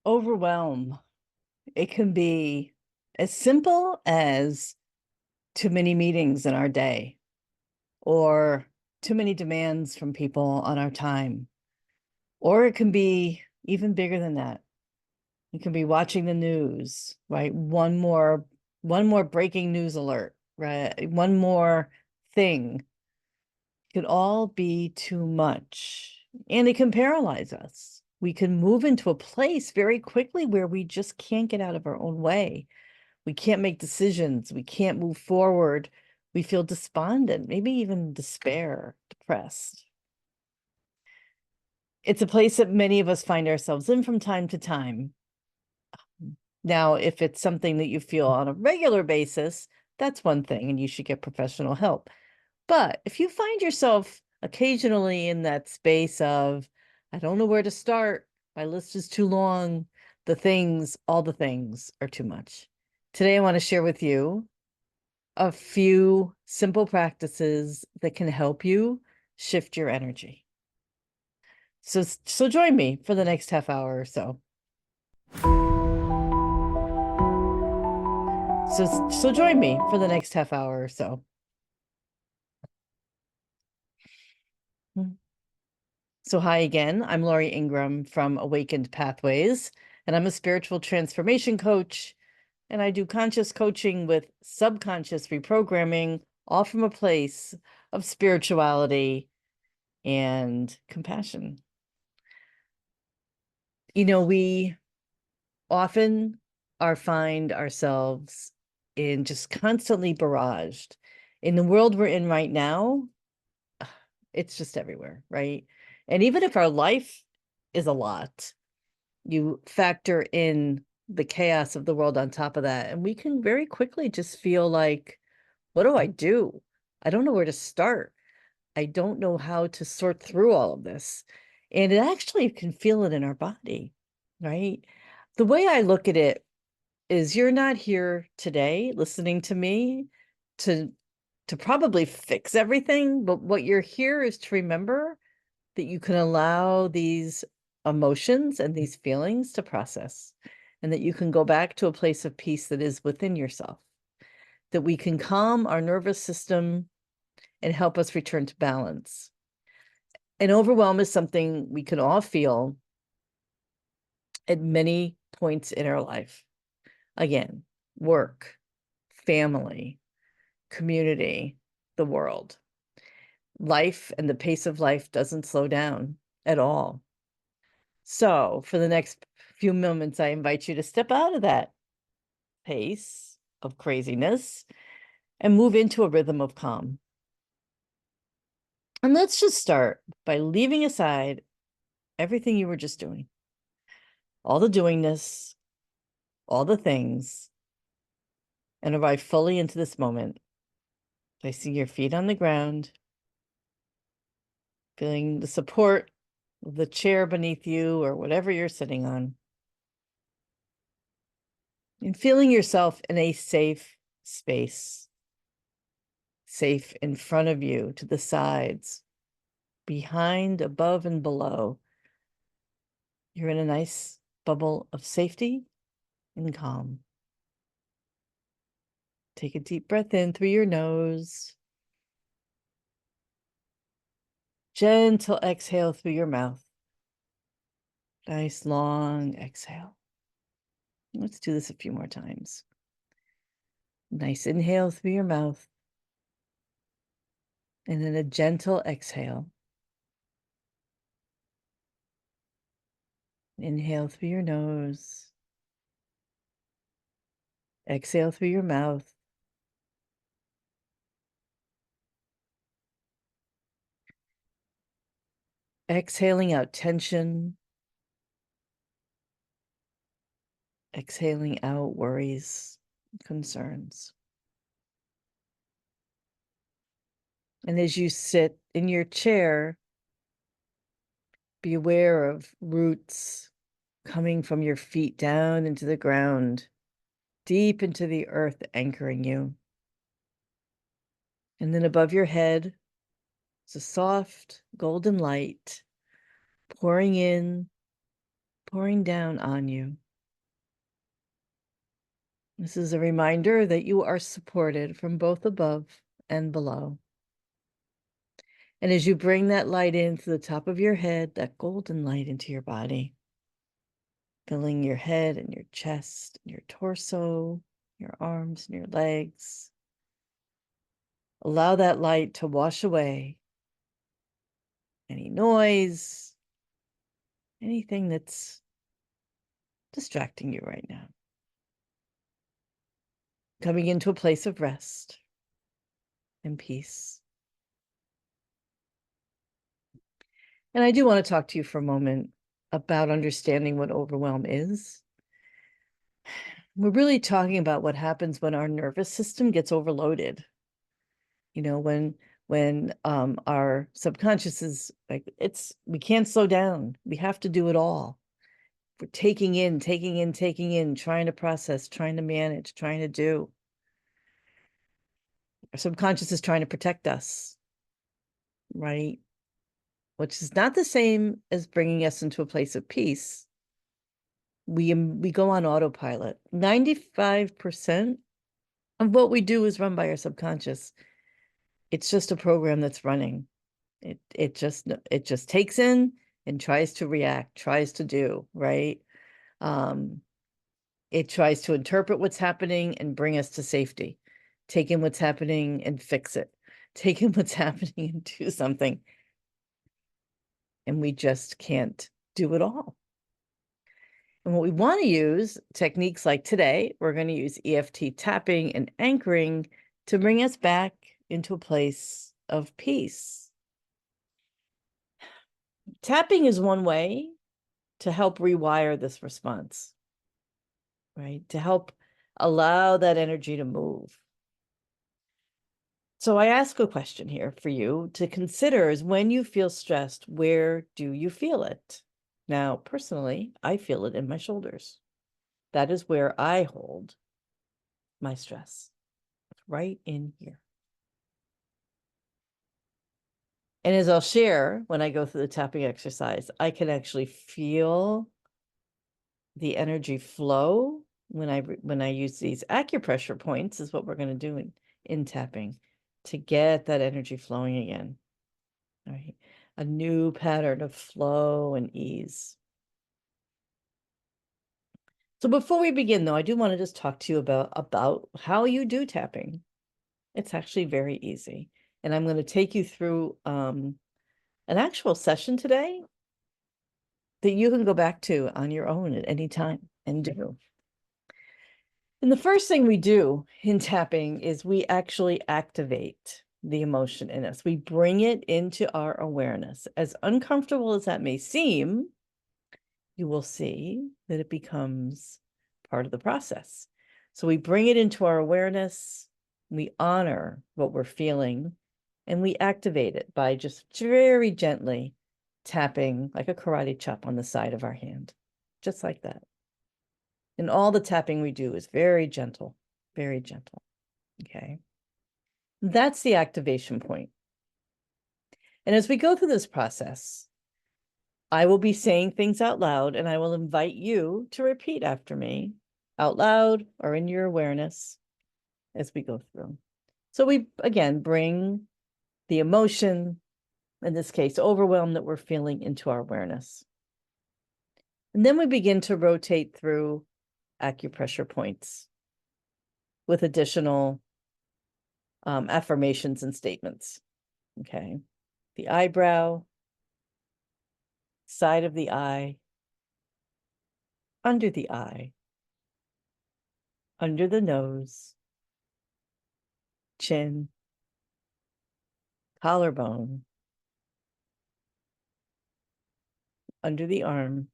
Overwhelm. It can be as simple as too many meetings in our day or too many demands from people on our time. Or it can be even bigger than that. You can be watching the news, right? One more breaking news alert, right? One more thing could all be too much. And it can paralyze us. We can move into a place very quickly where we just can't get out of our own way. We can't make decisions. We can't move forward. We feel despondent, maybe even despair, depressed. It's a place that many of us find ourselves in from time to time. Now, if it's something that you feel on a regular basis, that's one thing, and you should get professional help. But if you find yourself occasionally in that space of, I don't know where to start, my list is too long, all the things are too much. Today, I want to share with you a few simple practices that can help you shift your energy. So join me for the next half hour or so. So join me for the next half hour or so. So hi again, I'm Lauri Ingram from Awakened Pathways, and I'm a spiritual transformation coach, and I do conscious coaching with subconscious reprogramming, all from a place of spirituality and compassion. We often find ourselves in just constantly barraged. In the world we're in right now, it's just everywhere, right? And even if our life is a lot, you factor in the chaos of the world on top of that, and we can very quickly just feel like, what do I do? I don't know where to start. I don't know how to sort through all of this. And it actually can feel it in our body, right? The way I look at it is you're not here today listening to me to probably fix everything, but what you're here is to remember that you can allow these emotions and these feelings to process, and that you can go back to a place of peace that is within yourself, that we can calm our nervous system and help us return to balance. And overwhelm is something we can all feel at many points in our life. Again, work, family, community, the world. Life and the pace of life doesn't slow down at all. So for the next few moments, I invite you to step out of that pace of craziness and move into a rhythm of calm. And let's just start by leaving aside everything you were just doing, all the doingness, all the things, and arrive fully into this moment. Placing your feet on the ground, feeling the support of the chair beneath you or whatever you're sitting on, and feeling yourself in a safe space, safe in front of you, to the sides, behind, above, and below. You're in a nice bubble of safety and calm. Take a deep breath in through your nose. Gentle exhale through your mouth. Nice long exhale. Let's do this a few more times. Nice inhale through your mouth. And then a gentle exhale. Inhale through your nose. Exhale through your mouth. Exhaling out tension. Exhaling out worries, concerns. And as you sit in your chair, be aware of roots coming from your feet down into the ground, deep into the earth, anchoring you. And then above your head is a soft golden light pouring in pouring down on you. This is a reminder that you are supported from both above and below. And as you bring that light in through the top of your head, that golden light into your body, filling your head and your chest, and your torso, your arms and your legs. Allow that light to wash away any noise, anything that's distracting you right now. Coming into a place of rest and peace. And I do want to talk to you for a moment about understanding what overwhelm is. We're really talking about what happens when our nervous system gets overloaded. You know, when our subconscious is like, we can't slow down. We have to do it all. We're taking in, trying to process, trying to manage, trying to do. Our subconscious is trying to protect us, right? Which is not the same as bringing us into a place of peace. We go on autopilot. 95% of what we do is run by our subconscious. It's just a program that's running. It just takes in and tries to react, tries to do, right? It tries to interpret what's happening and bring us to safety. Take in what's happening and fix it. Take in what's happening and do something. And we just can't do it all. And what we want to use, techniques like today, we're going to use EFT tapping and anchoring to bring us back into a place of peace. Tapping is one way to help rewire this response, right? To help allow that energy to move. So I ask a question here for you to consider is when you feel stressed, where do you feel it? Now, personally, I feel it in my shoulders. That is where I hold my stress, right in here. And as I'll share, when I go through the tapping exercise, I can actually feel the energy flow when I use these acupressure points, is what we're going to do in tapping to get that energy flowing again. All right. A new pattern of flow and ease. So before we begin, though, I do want to just talk to you about how you do tapping. It's actually very easy. And I'm going to take you through an actual session today that you can go back to on your own at any time and do. And the first thing we do in tapping is we actually activate the emotion in us. We bring it into our awareness. As uncomfortable as that may seem, you will see that it becomes part of the process. So we bring it into our awareness, we honor what we're feeling, and we activate it by just very gently tapping like a karate chop on the side of our hand, just like that. And all the tapping we do is very gentle, okay? That's the activation point. And as we go through this process, I will be saying things out loud, and I will invite you to repeat after me out loud or in your awareness as we go through. So we, again, bring the emotion, in this case, overwhelm that we're feeling, into our awareness. And then we begin to rotate through acupressure points with additional affirmations and statements, okay? The eyebrow, side of the eye, under the eye, under the nose, chin, collarbone, under the arm,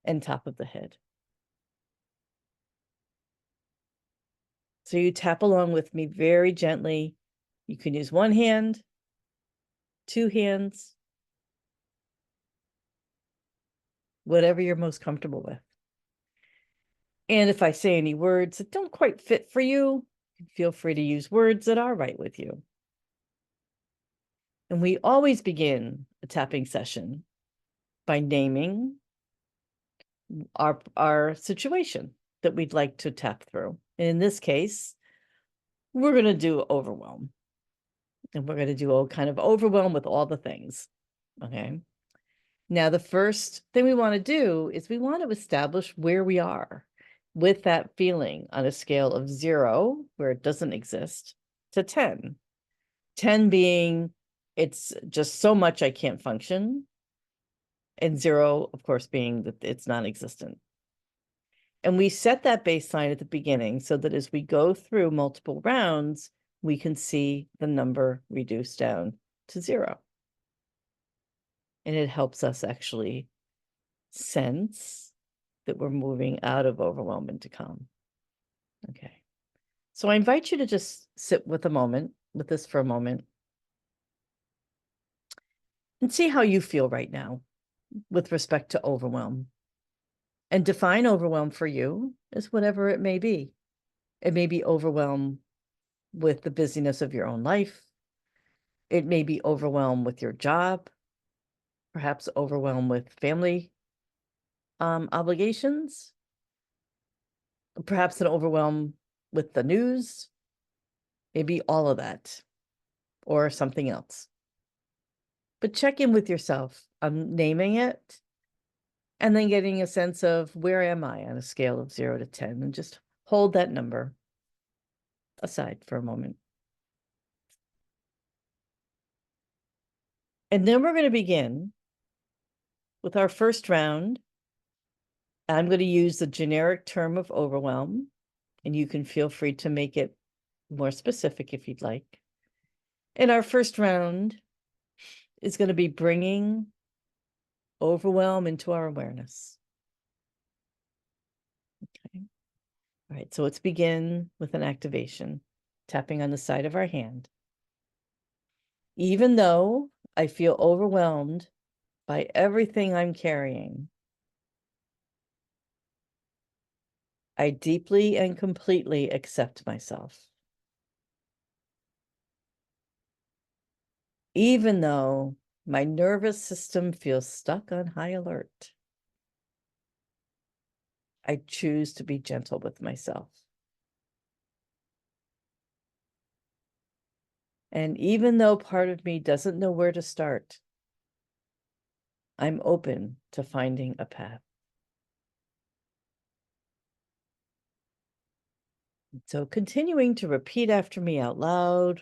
and top of the head. So you tap along with me very gently. You can use one hand, two hands, whatever you're most comfortable with. And if I say any words that don't quite fit for you, feel free to use words that are right with you. And we always begin a tapping session by naming our situation that we'd like to tap through. And in this case, we're going to do overwhelm. And we're going to do a kind of overwhelm with all the things. Okay. Now, the first thing we want to do is we want to establish where we are with that feeling on a scale of 0, where it doesn't exist, to 10. 10 being it's just so much I can't function, and 0, of course, being that it's non-existent. And we set that baseline at the beginning so that as we go through multiple rounds, we can see the number reduce down to 0. And it helps us actually sense that we're moving out of overwhelm into calm. Okay. So I invite you to just sit with this for a moment, and see how you feel right now with respect to overwhelm. And define overwhelm for you as whatever it may be. It may be overwhelm with the busyness of your own life. It may be overwhelmed with your job, perhaps overwhelmed with family obligations, perhaps an overwhelm with the news, maybe all of that, or something else. But check in with yourself. I'm naming it, and then getting a sense of where am I on a scale of 0 to 10, and just hold that number aside for a moment. And then we're going to begin with our first round. I'm going to use the generic term of overwhelm, and you can feel free to make it more specific if you'd like. And our first round is going to be bringing overwhelm into our awareness. Okay. All right, so let's begin with an activation, tapping on the side of our hand. Even though I feel overwhelmed by everything I'm carrying, I deeply and completely accept myself. Even though my nervous system feels stuck on high alert, I choose to be gentle with myself. And even though part of me doesn't know where to start, I'm open to finding a path. So continuing to repeat after me out loud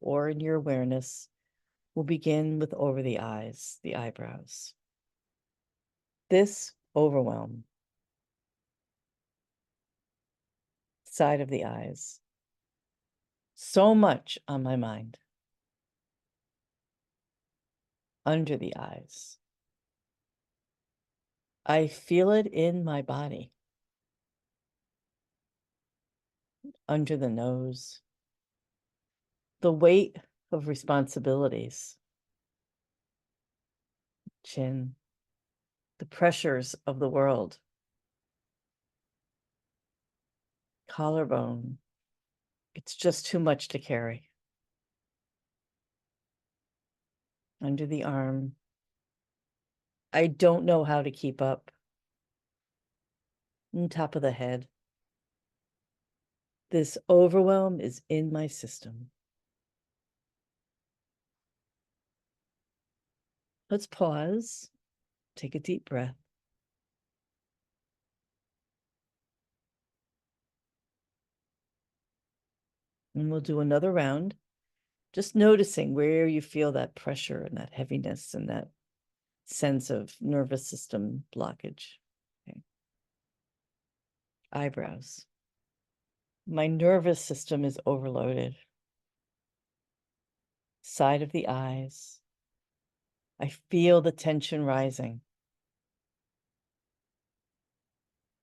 or in your awareness, we'll begin with over the eyes, the eyebrows. This overwhelm, side of the eyes. So much on my mind. Under the eyes. I feel it in my body. Under the nose. The weight of responsibilities. Chin. The pressures of the world. Collarbone. It's just too much to carry. Under the arm. I don't know how to keep up. On top of the head. This overwhelm is in my system. Let's pause. Take a deep breath. And we'll do another round, just noticing where you feel that pressure and that heaviness and that sense of nervous system blockage. Okay. Eyebrows. My nervous system is overloaded. Side of the eyes. I feel the tension rising.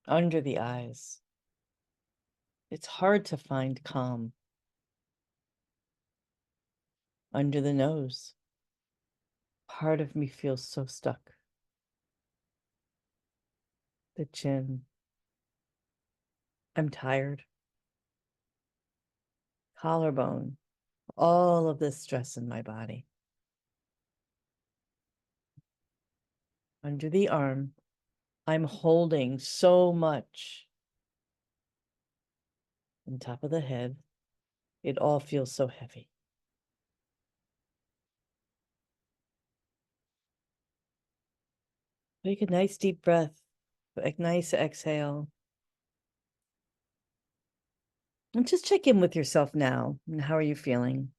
Under the eyes. It's hard to find calm. Under the nose. Part of me feels so stuck. The chin. I'm tired. Collarbone. All of this stress in my body. Under the arm. I'm holding so much. On top of the head, it all feels so heavy. Take a nice deep breath, a nice exhale. And just check in with yourself now. And how are you feeling?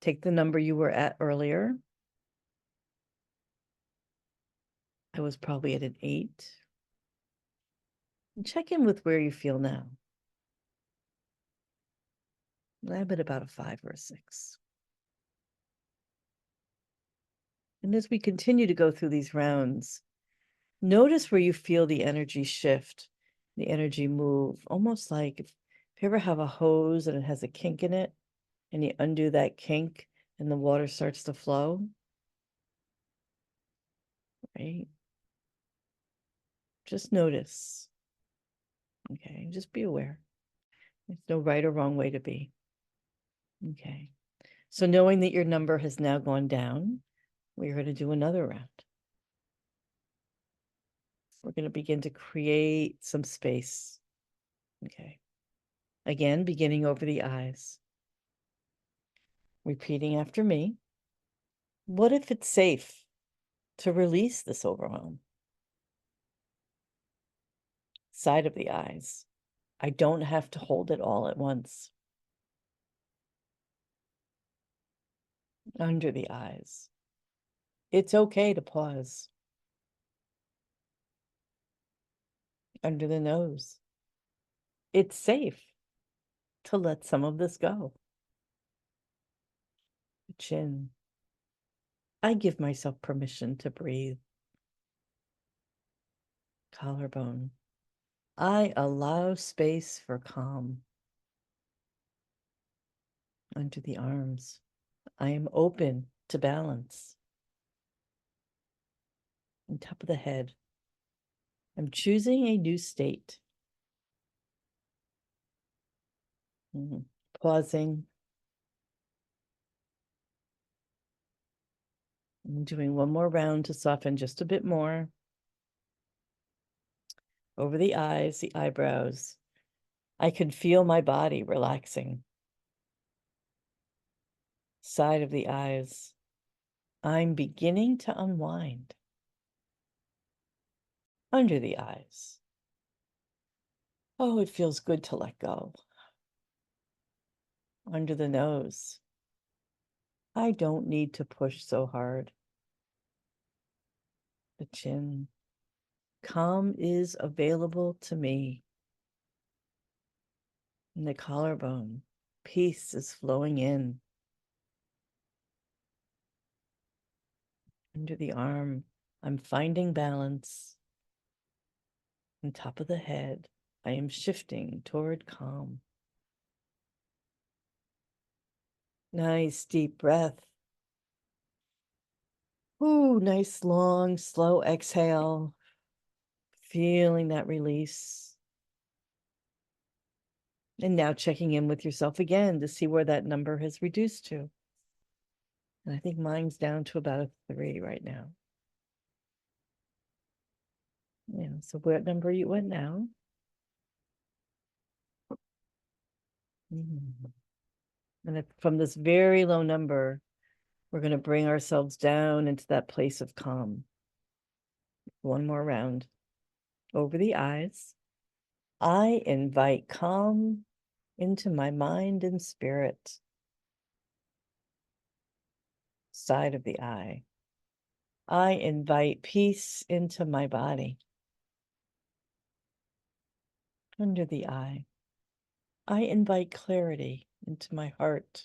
Take the number you were at earlier. I was probably at an 8. And check in with where you feel now. I'm at about a 5 or a 6. And as we continue to go through these rounds, notice where you feel the energy shift, the energy move, almost like if you ever have a hose and it has a kink in it, and you undo that kink and the water starts to flow, right? Just notice. Okay, just be aware. There's no right or wrong way to be. Okay. So knowing that your number has now gone down, we're going to do another round. We're going to begin to create some space. Okay. Again, beginning over the eyes. Repeating after me. What if it's safe to release this overwhelm? Side of the eyes. I don't have to hold it all at once. Under the eyes. It's okay to pause. Under the nose. It's safe to let some of this go. The chin. I give myself permission to breathe. Collarbone. I allow space for calm. Under the arms. I am open to balance. On top of the head. I'm choosing a new state. Pausing. I'm doing one more round to soften just a bit more. Over the eyes, the eyebrows. I can feel my body relaxing. Side of the eyes. I'm beginning to unwind. Under the eyes. Oh, it feels good to let go. Under the nose. I don't need to push so hard. The chin. Calm is available to me. And the collarbone. Peace is flowing in. Under the arm. I'm finding balance. On top of the head. I am shifting toward calm. Nice deep breath. Ooh, nice long, slow exhale. Feeling that release. And now checking in with yourself again to see where that number has reduced to. And I think mine's down to about a 3 right now. Yeah, so what number are you at now? And if, from this very low number, we're going to bring ourselves down into that place of calm. One more round. Over the eyes. I invite calm into my mind and spirit. Side of the eye. I invite peace into my body. Under the eye. I invite clarity into my heart.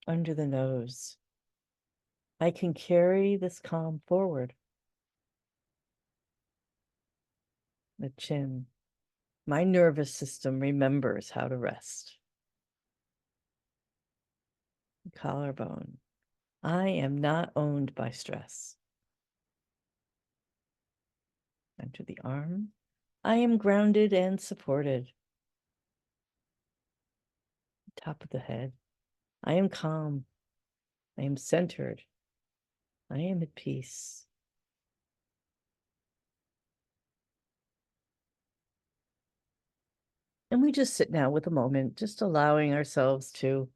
Under the nose. I can carry this calm forward. The chin. My nervous system remembers how to rest. The collarbone. I am not owned by stress. Under the arm. I am grounded and supported. Top of the head. I am calm. I am centered. I am at peace. And we just sit now with a moment, just allowing ourselves to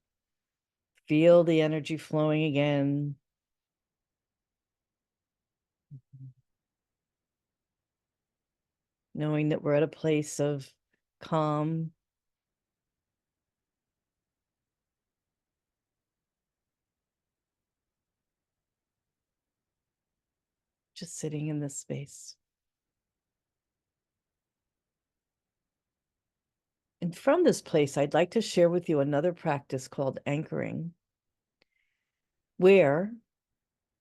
feel the energy flowing again. Knowing that we're at a place of calm. Just sitting in this space. And from this place, I'd like to share with you another practice called anchoring, where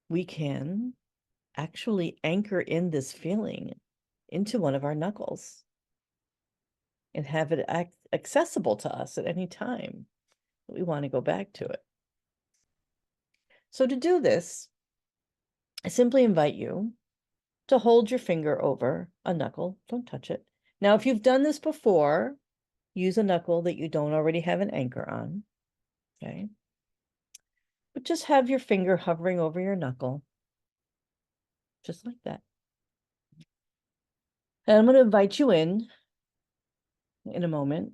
we can actually anchor in this feeling into one of our knuckles and have it accessible to us at any time that we want to go back to it. So to do this, I simply invite you to hold your finger over a knuckle. Don't touch it. Now, if you've done this before, use a knuckle that you don't already have an anchor on, okay? But just have your finger hovering over your knuckle, just like that. And I'm going to invite you in a moment,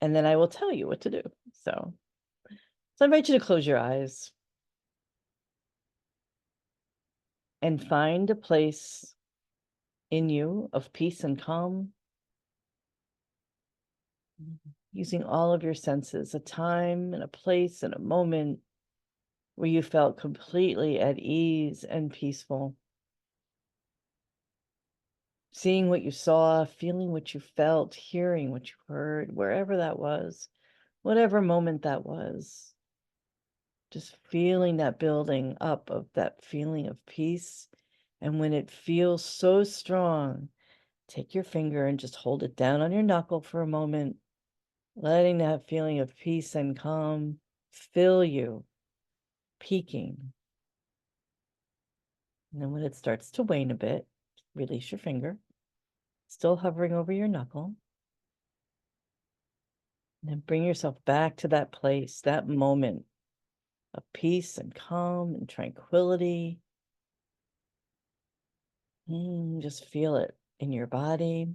and then I will tell you what to do. So I invite you to close your eyes and find a place in you of peace and calm, using all of your senses, a time and a place and a moment where you felt completely at ease and peaceful. Seeing what you saw, feeling what you felt, hearing what you heard, wherever that was, whatever moment that was. Just feeling that building up of that feeling of peace. And when it feels so strong, take your finger and just hold it down on your knuckle for a moment, letting that feeling of peace and calm fill you, peaking. And then when it starts to wane a bit, release your finger, still hovering over your knuckle. And then bring yourself back to that place, that moment of peace and calm and tranquility. Just feel it in your body,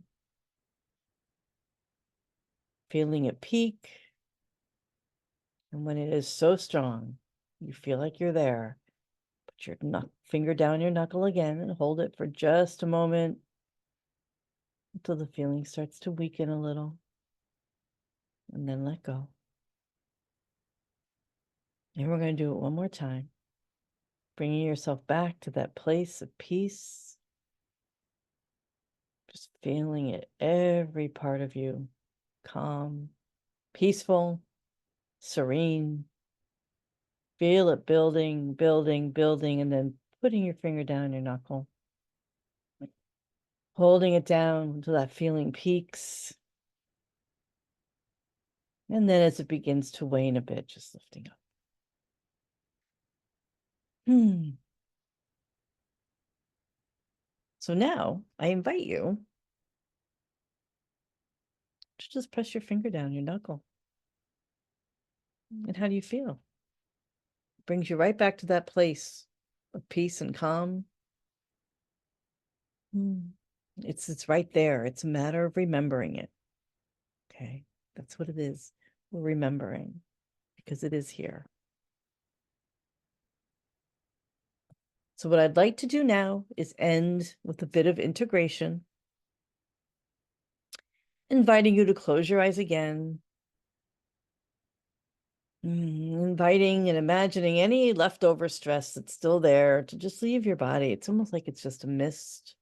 feeling it peak. And when it is so strong, you feel like you're there, put your finger down your knuckle again and hold it for just a moment until the feeling starts to weaken a little. And then let go. And we're going to do it one more time, bringing yourself back to that place of peace. Just feeling it, every part of you, calm, peaceful, serene. Feel it building, building, building, and then putting your finger down your knuckle. Holding it down until that feeling peaks. And then as it begins to wane a bit, just lifting up. So now I invite you to just press your finger down your knuckle. And how do you feel? Brings you right back to that place of peace and calm. It's right there. It's a matter of remembering it. Okay, that's what it is. We're remembering because it is here. So what I'd like to do now is end with a bit of integration, inviting you to close your eyes again, inviting and imagining any leftover stress that's still there to just leave your body. It's almost like it's just a mist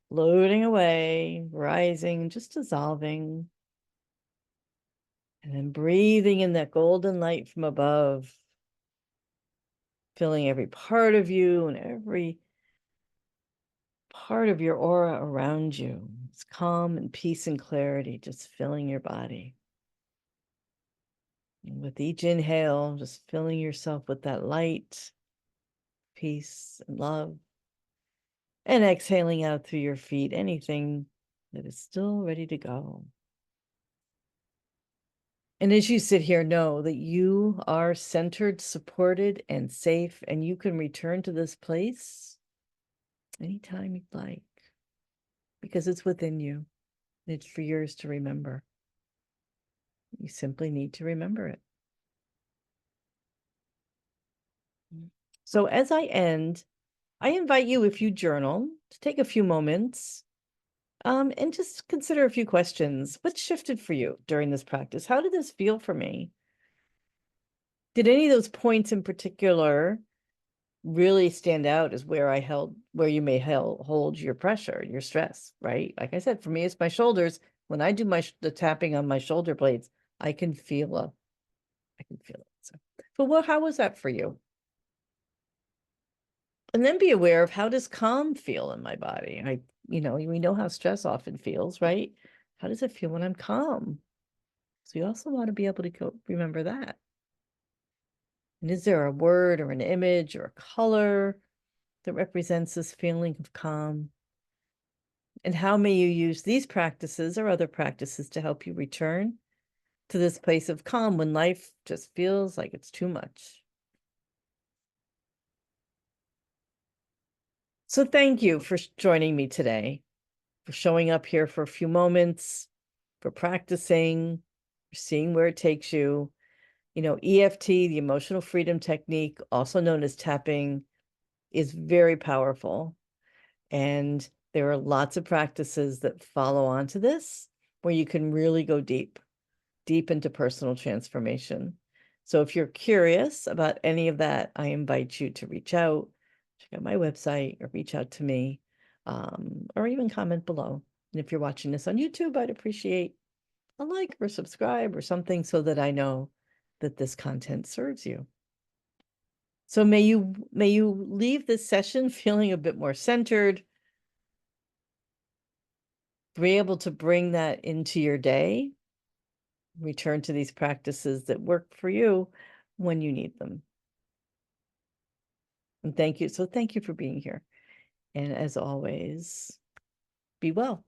floating away, rising, just dissolving. And then breathing in that golden light from above, filling every part of you and every part of your aura around you. It's calm and peace and clarity, just filling your body. And with each inhale, just filling yourself with that light, peace, and love. And exhaling out through your feet, anything that is still ready to go. And as you sit here, know that you are centered, supported, and safe, and you can return to this place anytime you'd like, because it's within you. It's for yours to remember. You simply need to remember it. So as I end, I invite you, if you journal, to take a few moments and just consider a few questions. What shifted for you during this practice? How did this feel for me? Did any of those points in particular really stand out as where you may hold your pressure, your stress, right? Like I said, for me, it's my shoulders. When I do the tapping on my shoulder blades, I can feel it. So, but how was that for you? And then be aware of, how does calm feel in my body? We know how stress often feels, right? How does it feel when I'm calm? So you also want to be able to remember that. And is there a word or an image or a color that represents this feeling of calm? And how may you use these practices or other practices to help you return to this place of calm when life just feels like it's too much? So thank you for joining me today, for showing up here for a few moments, for practicing, for seeing where it takes you. EFT, the emotional freedom technique, also known as tapping, is very powerful. And there are lots of practices that follow on to this where you can really go deep into personal transformation. So if you're curious about any of that, I invite you to reach out, check out my website, or reach out to me, or even comment below. And if you're watching this on YouTube, I'd appreciate a like or subscribe or something so that I know that this content serves you. So may you leave this session feeling a bit more centered, be able to bring that into your day, return to these practices that work for you when you need them. And thank you. So thank you for being here. And as always, be well.